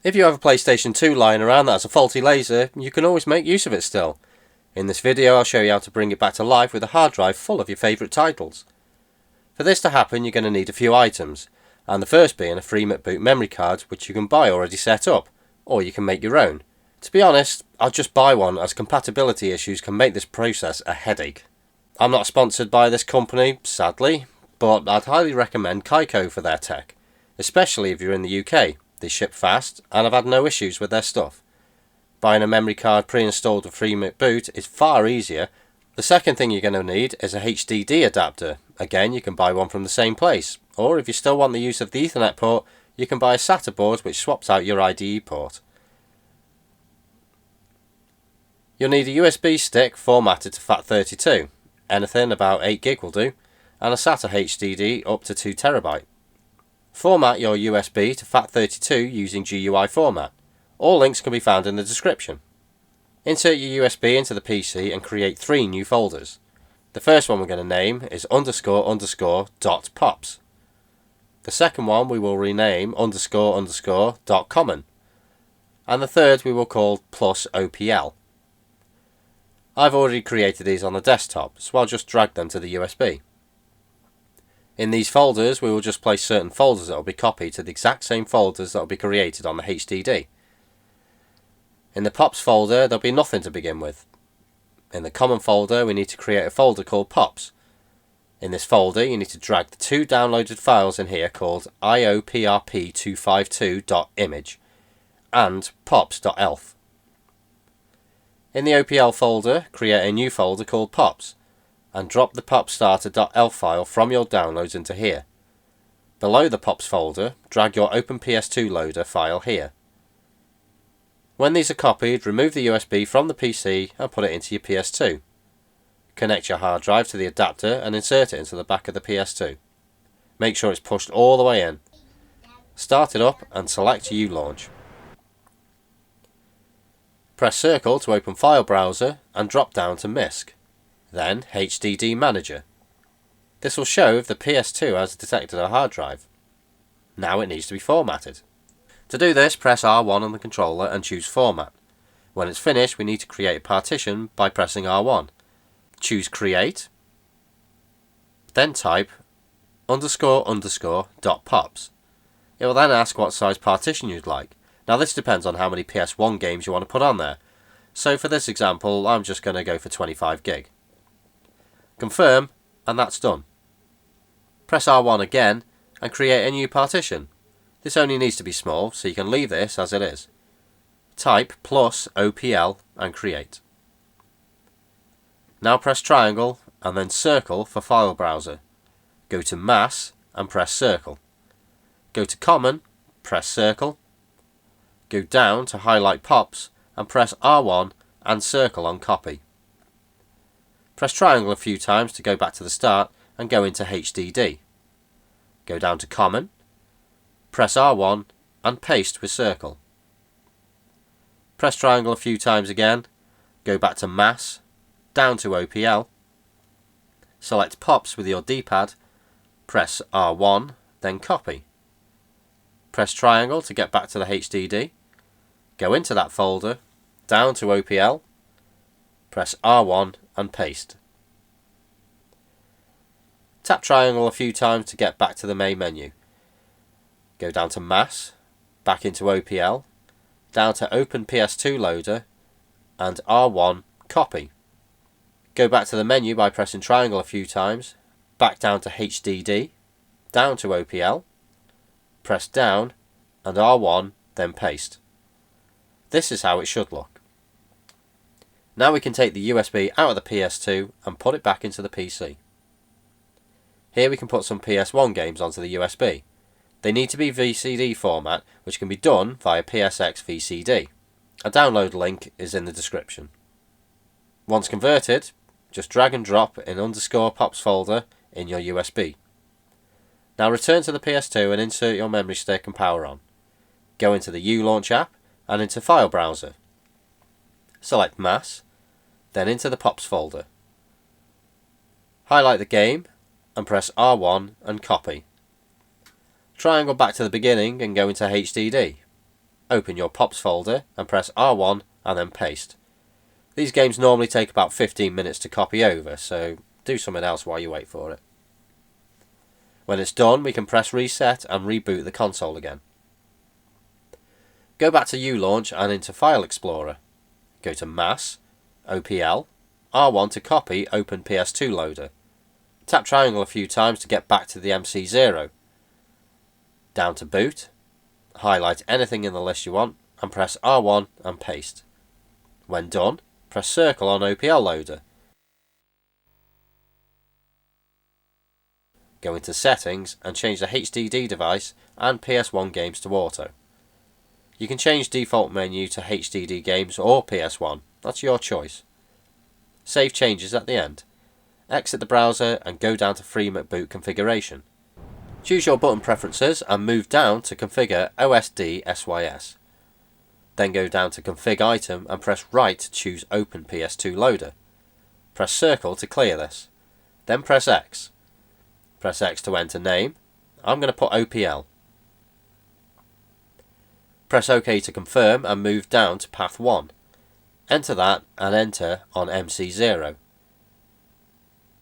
If you have a PlayStation 2 lying around that has a faulty laser, you can always make use of it still. In this video I'll show you how to bring it back to life with a hard drive full of your favourite titles. For this to happen you're going to need a few items, and the first being a free McBoot memory card which you can buy already set up, or you can make your own. To be honest, I'll just buy one as compatibility issues can make this process a headache. I'm not sponsored by this company, sadly, but I'd highly recommend Kaico for their tech, especially if you're in the UK. They ship fast and I've had no issues with their stuff. Buying a memory card pre-installed with free McBoot is far easier. The second thing you're going to need is a HDD adapter. Again, you can buy one from the same place, or if you still want the use of the Ethernet port, you can buy a SATA board which swaps out your IDE port. You'll need a USB stick formatted to FAT32, anything about 8GB will do, and a SATA HDD up to 2TB. Format your USB to FAT32 using GUI Format. All links can be found in the description. Insert your USB into the PC and create 3 new folders. The first one we're going to name is __.pops. The second one we will rename __.common. And the third we will call +OPL. I've already created these on the desktop, so I'll just drag them to the USB. In these folders we will just place certain folders that will be copied to the exact same folders that will be created on the HDD. In the pops folder there'll be nothing to begin with. In the common folder we need to create a folder called pops. In this folder you need to drag the 2 downloaded files in here called ioprp252.image and pops.elf. In the OPL folder create a new folder called pops and drop the popstarter.elf file from your downloads into here. Below the pops folder drag your OpenPS2 loader file here. When these are copied, remove the USB from the PC and put it into your PS2. Connect your hard drive to the adapter and insert it into the back of the PS2. Make sure it's pushed all the way in. Start it up and select U-Launch. Press circle to open File Browser and drop down to MISC. Then HDD Manager. This will show if the PS2 has detected a hard drive. Now it needs to be formatted. To do this, press R1 on the controller and choose Format. When it's finished, we need to create a partition by pressing R1. Choose Create, then type __.pops. It will then ask what size partition you'd like. Now this depends on how many PS1 games you want to put on there. So for this example, I'm just going to go for 25GB. Confirm, and that's done. Press R1 again and create a new partition. This only needs to be small, so you can leave this as it is. Type +OPL and create. Now press triangle and then circle for File Browser. Go to Mass and press circle. Go to Common, press circle. Go down to highlight pops and press R1 and circle on copy. Press triangle a few times to go back to the start and go into HDD. Go down to Common, press R1 and paste with circle. Press triangle a few times again, go back to Mass, down to OPL, select Pops with your D-pad, press R1, then copy. Press triangle to get back to the HDD, go into that folder, down to OPL, press R1 and paste. Tap triangle a few times to get back to the main menu. Go down to Mass, back into OPL, down to Open PS2 Loader, and R1 copy. Go back to the menu by pressing triangle a few times, back down to HDD, down to OPL, press down, and R1, then paste. This is how it should look. Now we can take the USB out of the PS2 and put it back into the PC. Here we can put some PS1 games onto the USB. They need to be VCD format, which can be done via PSXVCD. A download link is in the description. Once converted, just drag and drop in _pops folder in your USB. Now return to the PS2 and insert your memory stick and power on. Go into the U-Launch app and into File Browser. Select Mass, then into the Pops folder. Highlight the game and press R1 and copy. Triangle back to the beginning and go into HDD. open your POPs folder and press R1 and then paste. These games normally take about 15 minutes to copy over, so do something else while you wait for it. When it's done, we can press reset and reboot the console again. Go back to ULaunch and into File Explorer. Go to Mass, OPL, R1 to copy Open PS2 Loader. Tap triangle a few times to get back to the MC0. Down to Boot, highlight anything in the list you want and press R1 and paste. When done, press circle on OPL Loader. Go into Settings and change the HDD device and PS1 games to auto. You can change default menu to HDD games or PS1, that's your choice. Save changes at the end. Exit the browser and go down to Free McBoot configuration. Choose your button preferences and move down to Configure OSD SYS. Then go down to Config item and press right to choose Open PS2 Loader. Press circle to clear this. Then press X. Press X to enter name. I'm going to put OPL. Press OK to confirm and move down to path 1. Enter that and enter on MC0.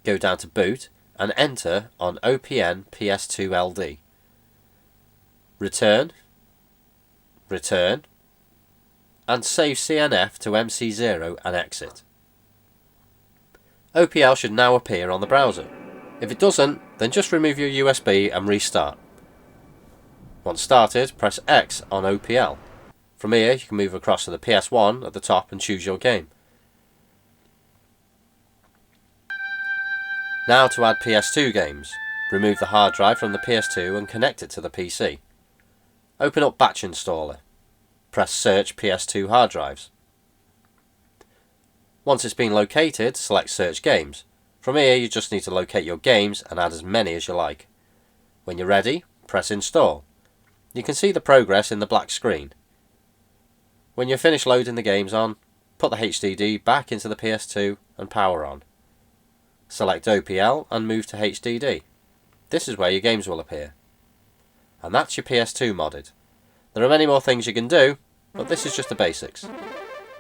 Go down to boot and enter on OPN PS2 LD. Return, return, and save CNF to MC0 and exit. OPL should now appear on the browser. If it doesn't, then just remove your USB and restart. Once started, press X on OPL. From here, you can move across to the PS1 at the top and choose your game. Now to add PS2 games. Remove the hard drive from the PS2 and connect it to the PC. Open up Batch Installer. Press Search PS2 hard drives. Once it's been located, select Search Games. From here, you just need to locate your games and add as many as you like. When you're ready, press Install. You can see the progress in the black screen. When you're finished loading the games on, put the HDD back into the PS2 and power on. Select OPL and move to HDD. This is where your games will appear. And that's your PS2 modded. There are many more things you can do, but this is just the basics.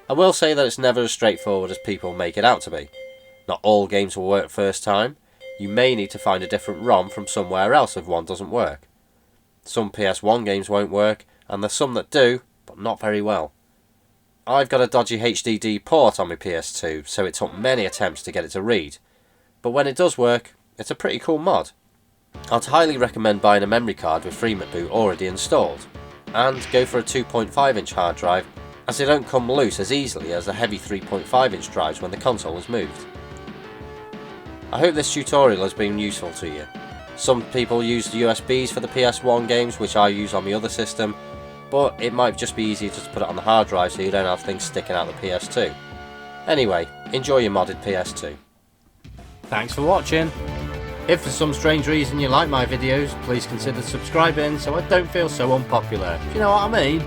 I will say that it's never as straightforward as people make it out to be. Not all games will work first time. You may need to find a different ROM from somewhere else if one doesn't work. Some PS1 games won't work, and there's some that do, but not very well. I've got a dodgy HDD port on my PS2, so it took many attempts to get it to read. But when it does work, it's a pretty cool mod. I'd highly recommend buying a memory card with Free McBoot already installed, and go for a 2.5 inch hard drive, as they don't come loose as easily as the heavy 3.5 inch drives when the console is moved. I hope this tutorial has been useful to you. Some people use the USBs for the PS1 games, which I use on my other system, but it might just be easier just to put it on the hard drive so you don't have things sticking out the PS2. Anyway, enjoy your modded PS2. Thanks for watching. If for some strange reason you like my videos, please consider subscribing so I don't feel so unpopular, if you know what I mean.